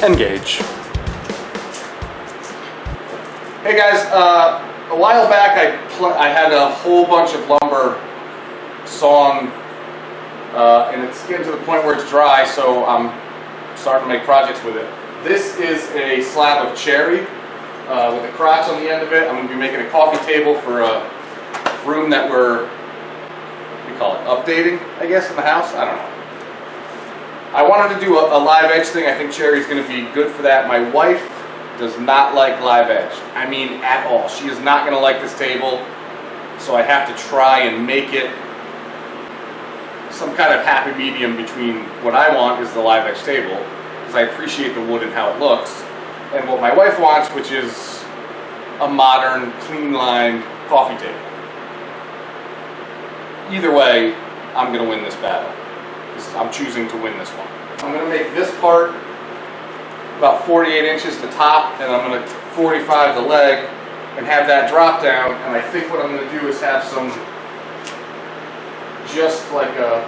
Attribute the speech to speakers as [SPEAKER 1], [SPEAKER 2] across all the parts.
[SPEAKER 1] Engage. Hey guys, a while back I had a whole bunch of lumber sawn, and it's getting to the point where it's dry, so I'm starting to make projects with it. This is a slab of cherry with a crotch on the end of it. I'm going to be making a coffee table for a room that we're, what do you call it, updating, I guess, in the house? I don't know. I wanted to do a live edge thing. I think cherry is going to be good for that. My wife does not like live edge. I mean, at all. She is not going to like this table, so I have to try and make it some kind of happy medium between what I want is the live edge table, because I appreciate the wood and how it looks, and what my wife wants, which is a modern, clean-lined coffee table. Either way, I'm going to win this battle. I'm choosing to win this one. I'm going to make this part about 48 inches the top, and I'm going to 45 the leg, and have that drop down. And I think what I'm going to do is have some, just like a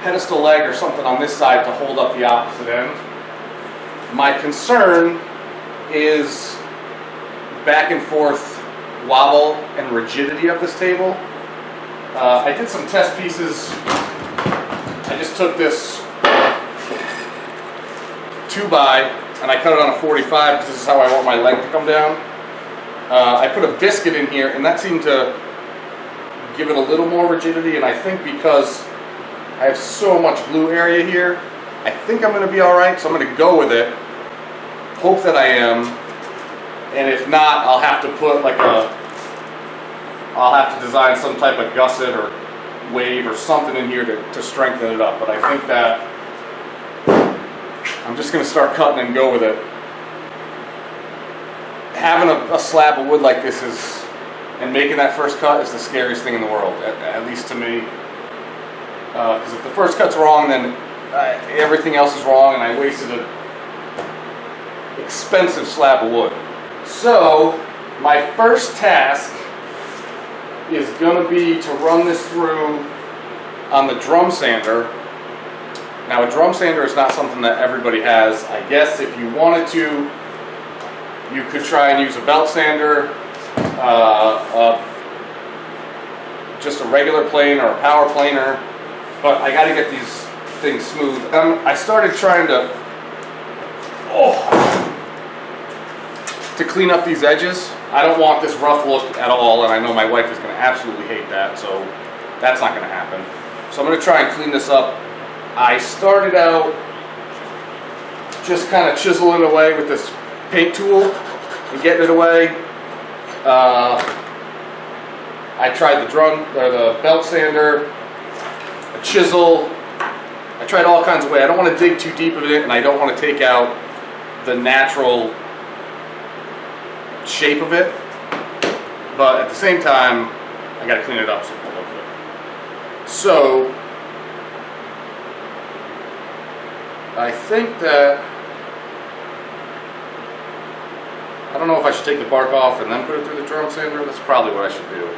[SPEAKER 1] pedestal leg or something on this side to hold up the opposite end. My concern is back and forth wobble and rigidity of this table. I did some test pieces. I just took this 2x and I cut it on a 45 because this is how I want my leg to come down. I put a biscuit in here, and that seemed to give it a little more rigidity, and I think because I have so much glue area here, I think I'm going to be alright, so I'm going to go with it. Hope that I am, and if not, I'll have to put like I'll have to design some type of gusset or wave or something in here to strengthen it up, but I think that I'm just going to start cutting and go with it. Having a slab of wood like this and making that first cut is the scariest thing in the world, at least to me. Because if the first cut's wrong, then everything else is wrong, and I wasted an expensive slab of wood. So, my first task is going to be to run this through on the drum sander. Now, a drum sander is not something that everybody has. I guess if you wanted to, you could try and use a belt sander, just a regular plane or a power planer, but I got to get these things smooth. I started trying to clean up these edges. I don't want this rough look at all, and I know my wife is going to absolutely hate that, so that's not going to happen. So I'm going to try and clean this up. I started out just kind of chiseling away with this paint tool and getting it away. I tried the belt sander, a chisel. I tried all kinds of ways. I don't want to dig too deep of it, and I don't want to take out the natural shape of it, but at the same time I gotta clean it up so it looks good. So I think that I don't know if I should take the bark off and then put it through the drum sander. That's probably what I should do.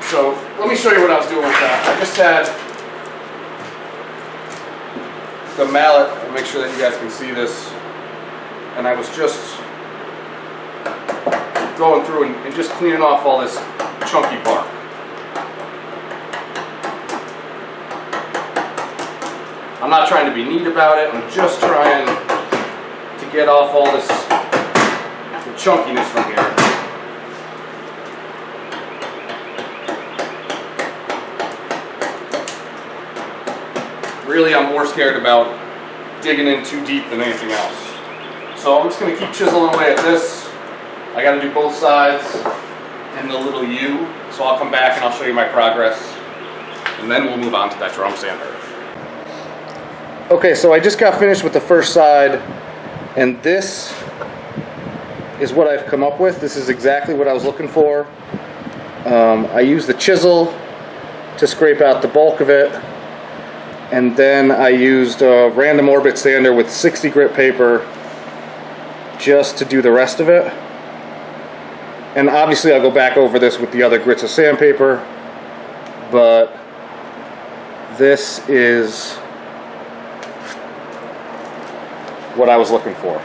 [SPEAKER 1] So let me show you what I was doing with that. I just had the mallet, I'll make sure that you guys can see this, and I was just going through and just cleaning off all this chunky bark. I'm not trying to be neat about it, I'm just trying to get off all this the chunkiness from here. Really, I'm more scared about digging in too deep than anything else. So I'm just going to keep chiseling away at this. I got to do both sides and the little U, so I'll come back and I'll show you my progress, and then we'll move on to that drum sander. Okay, so I just got finished with the first side, and this is what I've come up with. This is exactly what I was looking for. I used the chisel to scrape out the bulk of it, and then I used a random orbit sander with 60 grit paper just to do the rest of it. And obviously I'll go back over this with the other grits of sandpaper, but this is what I was looking for.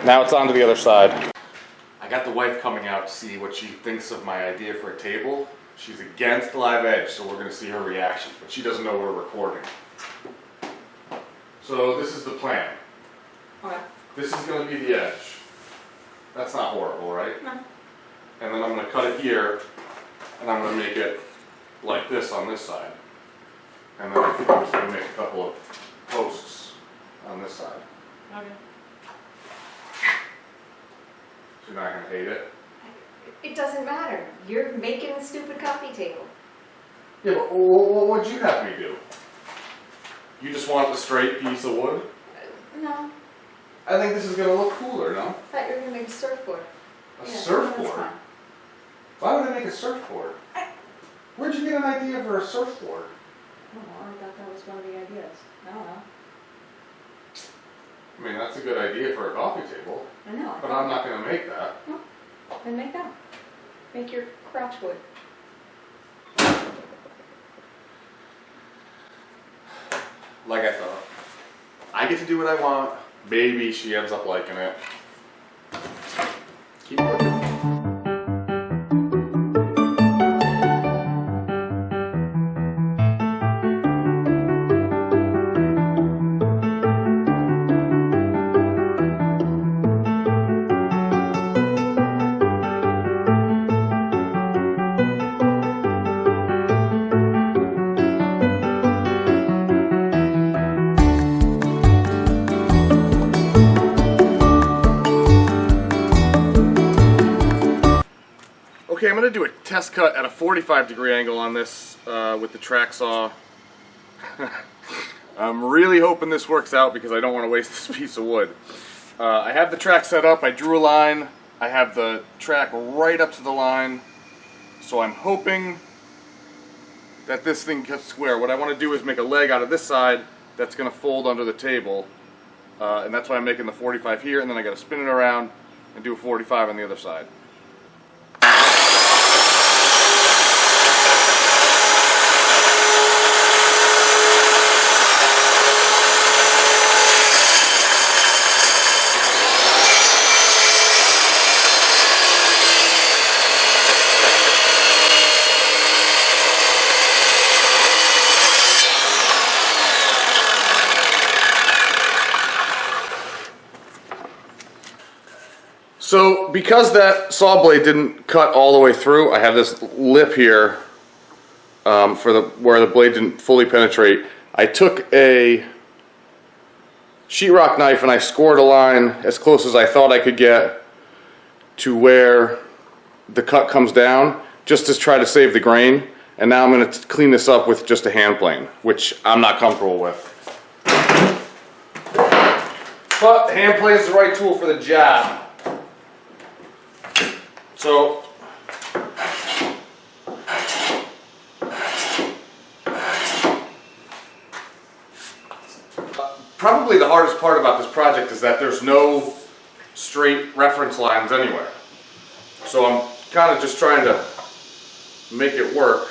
[SPEAKER 1] Now it's on to the other side. I got the wife coming out to see what she thinks of my idea for a table. She's against live edge, so we're going to see her reaction, but she doesn't know we're recording. So this is the plan.
[SPEAKER 2] Okay.
[SPEAKER 1] This is going to be the edge. That's not horrible, right?
[SPEAKER 2] No.
[SPEAKER 1] And then I'm going to cut it here, and I'm going to make it like this on this side. And then I think I'm just going to make a couple of posts on this side.
[SPEAKER 2] Okay.
[SPEAKER 1] So you're not going to hate it?
[SPEAKER 2] It doesn't matter. You're making a stupid coffee table.
[SPEAKER 1] Yeah, but what'd you have me do? You just want the straight piece of wood?
[SPEAKER 2] No.
[SPEAKER 1] I think this is going to look cooler, no?
[SPEAKER 2] I thought you were going to make a surfboard.
[SPEAKER 1] A
[SPEAKER 2] Yeah,
[SPEAKER 1] surfboard?
[SPEAKER 2] that's fine.
[SPEAKER 1] Why would I make a surfboard? Where'd you get an idea for a surfboard?
[SPEAKER 2] Oh, I thought that was one of the ideas. I don't know.
[SPEAKER 1] I mean, that's a good idea for a coffee table,
[SPEAKER 2] I know.
[SPEAKER 1] but I'm not going to make that.
[SPEAKER 2] No. Then make that. Make your crotch wood.
[SPEAKER 1] Like I thought. I get to do what I want. Maybe she ends up liking it. Keep working. Okay, I'm going to do a test cut at a 45-degree angle on this with the track saw. I'm really hoping this works out because I don't want to waste this piece of wood. I have the track set up, I drew a line, I have the track right up to the line, so I'm hoping that this thing gets square. What I want to do is make a leg out of this side that's going to fold under the table, and that's why I'm making the 45 here, and then I got to spin it around and do a 45 on the other side. So because that saw blade didn't cut all the way through, I have this lip here for where the blade didn't fully penetrate. I took a sheetrock knife and I scored a line as close as I thought I could get to where the cut comes down, just to try to save the grain. And now I'm going to clean this up with just a hand plane, which I'm not comfortable with. But hand plane is the right tool for the job. So, probably the hardest part about this project is that there's no straight reference lines anywhere. So I'm kind of just trying to make it work.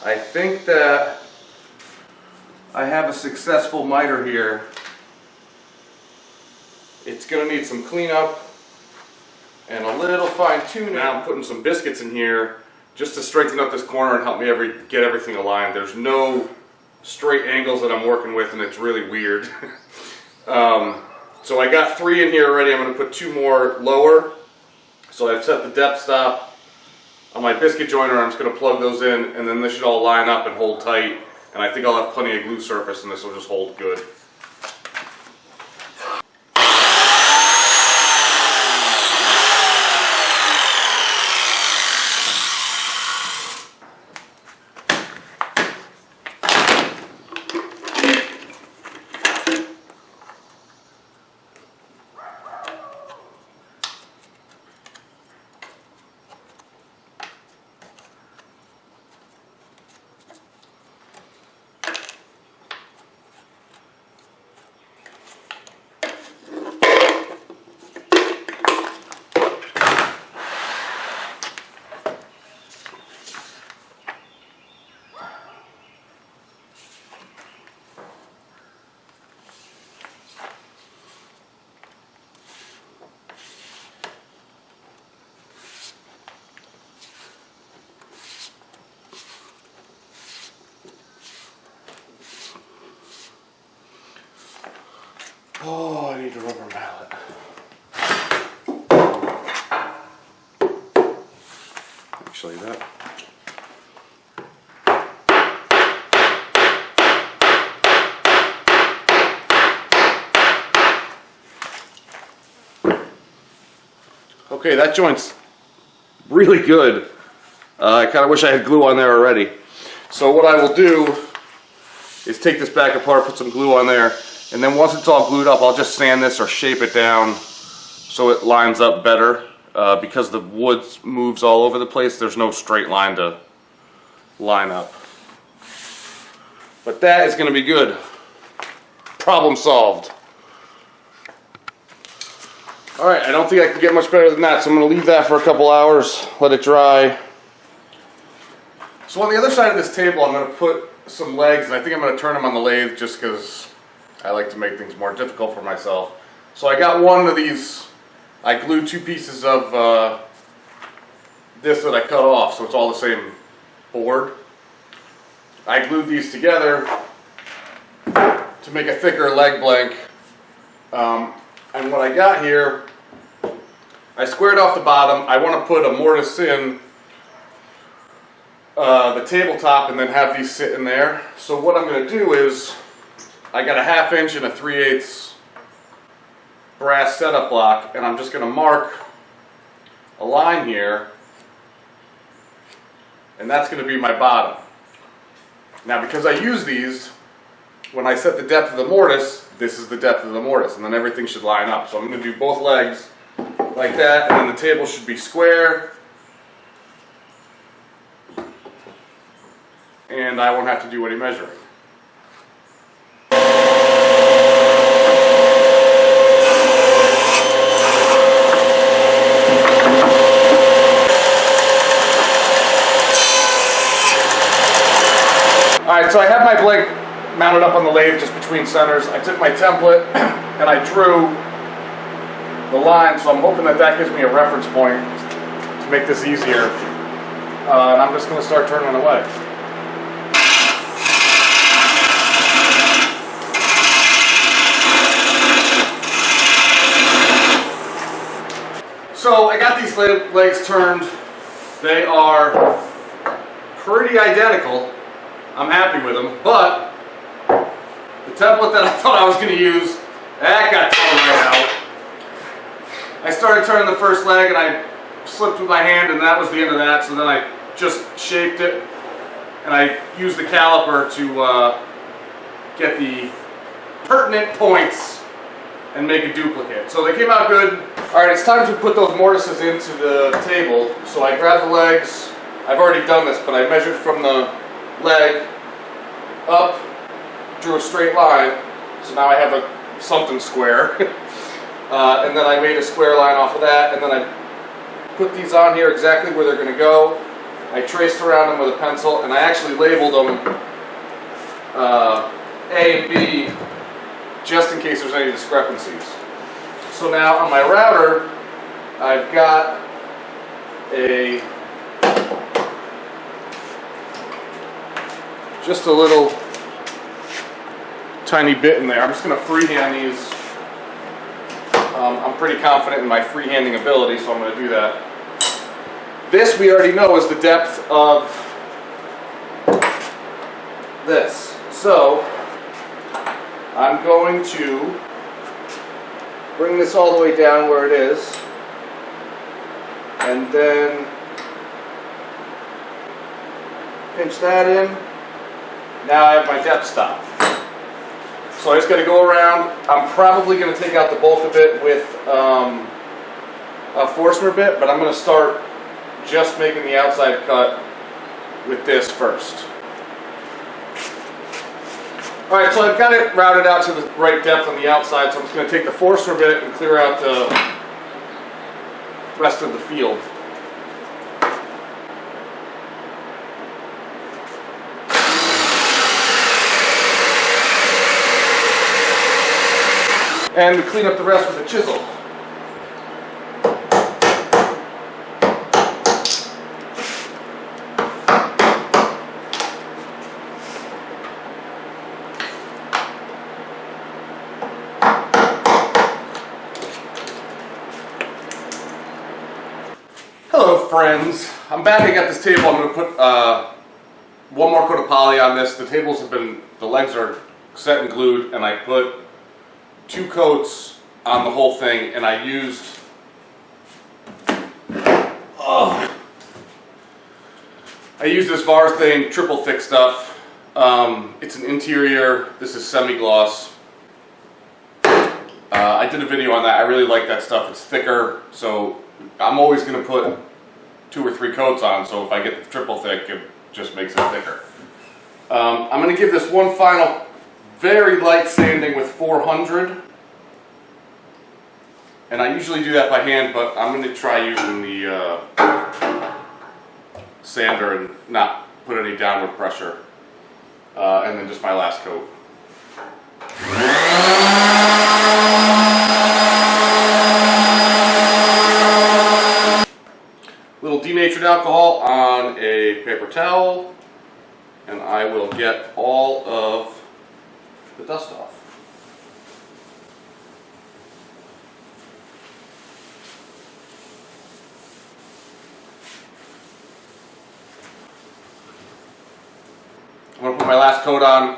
[SPEAKER 1] I think that I have a successful miter here. It's going to need some cleanup and a little fine tuning. Now I'm putting some biscuits in here just to straighten up this corner and help me get everything aligned. There's no straight angles that I'm working with and it's really weird. So I got 3 in here already. I'm going to put 2 more lower. So I've set the depth stop on my biscuit joiner. I'm just going to plug those in and then this should all line up and hold tight. And I think I'll have plenty of glue surface and this will just hold good. Oh, I need a rubber mallet. Actually, that. Okay, that joint's really good. I kind of wish I had glue on there already. So what I will do is take this back apart, put some glue on there, and then once it's all glued up, I'll just sand this or shape it down so it lines up better. Because the wood moves all over the place, there's no straight line to line up. But that is going to be good. Problem solved. Alright, I don't think I can get much better than that, so I'm going to leave that for a couple hours, let it dry. So on the other side of this table, I'm going to put some legs, and I think I'm going to turn them on the lathe just because I like to make things more difficult for myself. So I got one of these, I glued 2 pieces of this that I cut off, so it's all the same board. I glued these together to make a thicker leg blank. And what I got here, I squared off the bottom. I want to put a mortise in the tabletop and then have these sit in there. So what I'm going to do is, I got a 1/2 inch and a 3/8 brass setup block, and I'm just going to mark a line here, and that's going to be my bottom. Now because I use these, when I set the depth of the mortise, this is the depth of the mortise, and then everything should line up. So I'm going to do both legs like that, and then the table should be square, and I won't have to do any measuring. Alright, so I have my blank mounted up on the lathe just between centers. I took my template and I drew the line, so I'm hoping that that gives me a reference point to make this easier. And I'm just going to start turning away. So I got these legs turned. They are pretty identical. I'm happy with them, but the template that I thought I was going to use, that got thrown right out. I started turning the first leg and I slipped with my hand, and that was the end of that. So then I just shaped it, and I used the caliper to get the pertinent points and make a duplicate. So they came out good. Alright, it's time to put those mortises into the table. So I grabbed the legs. I've already done this, but I measured from the leg up, drew a straight line, so now I have something square. And then I made a square line off of that, and then I put these on here exactly where they're going to go. I traced around them with a pencil, and I actually labeled them A and B just in case there's any discrepancies. So now on my router, I've got just a little tiny bit in there. I'm just going to freehand these. I'm pretty confident in my freehanding ability, so I'm going to do that. This we already know is the depth of this. So I'm going to bring this all the way down where it is, and then pinch that in. Now I have my depth stop. So I just got to go around. I'm probably going to take out the bulk of it with a Forstner bit, but I'm going to start just making the outside cut with this first. Alright, so I've got it routed out to the right depth on the outside, so I'm just going to take the Forstner bit and clear out the rest of the field. And we clean up the rest with a chisel. friends? I'm back. I got this table. I'm going to put one more coat of poly on this. The tables have been, the legs are set and glued, and I put 2 coats on the whole thing, and I used this Varthane triple thick stuff. It's an interior. This is semi-gloss. I did a video on that. I really like that stuff. It's thicker, so I'm always going to put 2 or 3 coats on, so if I get the triple thick, it just makes it thicker. I'm going to give this one final very light sanding with 400. And I usually do that by hand, but I'm going to try using the sander and not put any downward pressure. And then just my last coat. Little denatured alcohol on a paper towel, and I will get all of the dust off. I'm going to put my last coat on.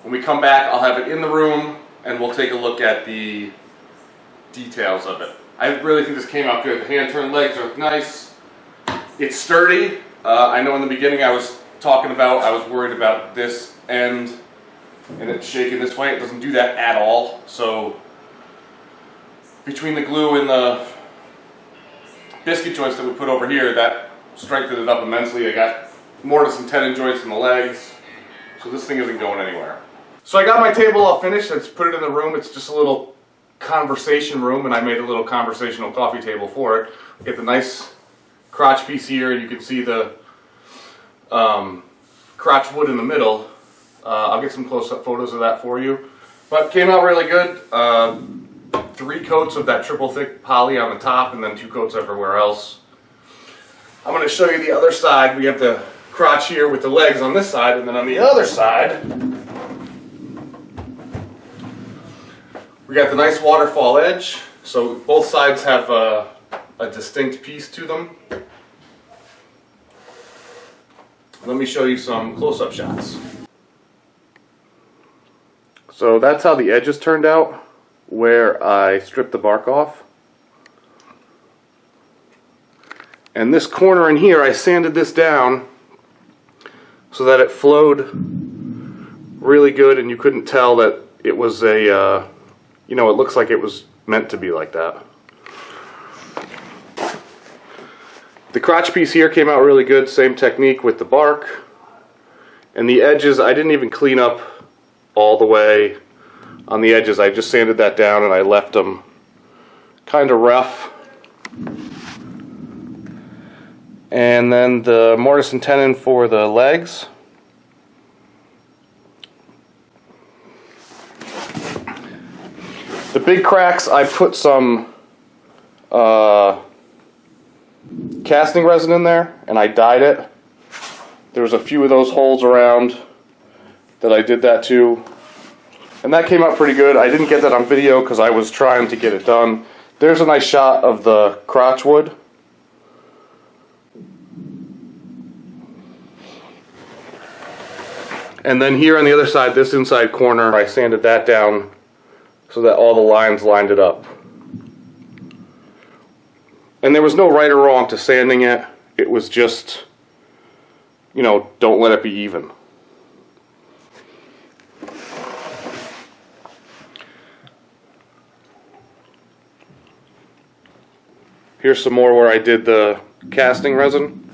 [SPEAKER 1] When we come back, I'll have it in the room and we'll take a look at the details of it. I really think this came out good. The hand turned legs are nice. It's sturdy. I know in the beginning I was worried about this end and it shaking this way. It doesn't do that at all. So between the glue and the biscuit joints that we put over here, that strengthened it up immensely. I got mortise and tenon joints in the legs. So this thing isn't going anywhere. So I got my table all finished. I just put it in the room. It's just a little conversation room, and I made a little conversational coffee table for it. We have the nice crotch piece here, and you can see the crotch wood in the middle. I'll get some close-up photos of that for you. But it came out really good. 3 coats of that triple thick poly on the top, and then 2 coats everywhere else. I'm going to show you the other side. We have the crotch here with the legs on this side, and then on the other side we got the nice waterfall edge. So both sides have a distinct piece to them. Let me show you some close-up shots. So that's how the edges turned out where I stripped the bark off. And this corner in here, I sanded this down so that it flowed really good and you couldn't tell that it was a, it looks like it was meant to be like that. The crotch piece here came out really good, same technique with the bark. And the edges, I didn't even clean up all the way on the edges. I just sanded that down and I left them kind of rough. And then the mortise and tenon for the legs. The big cracks, I put some casting resin in there and I dyed it. There was a few of those holes around that I did that to. And that came out pretty good. I didn't get that on video because I was trying to get it done. There's a nice shot of the crotch wood. And then here on the other side, this inside corner, I sanded that down so that all the lines lined it up. And there was no right or wrong to sanding it. It was just, don't let it be even. Here's some more where I did the casting resin.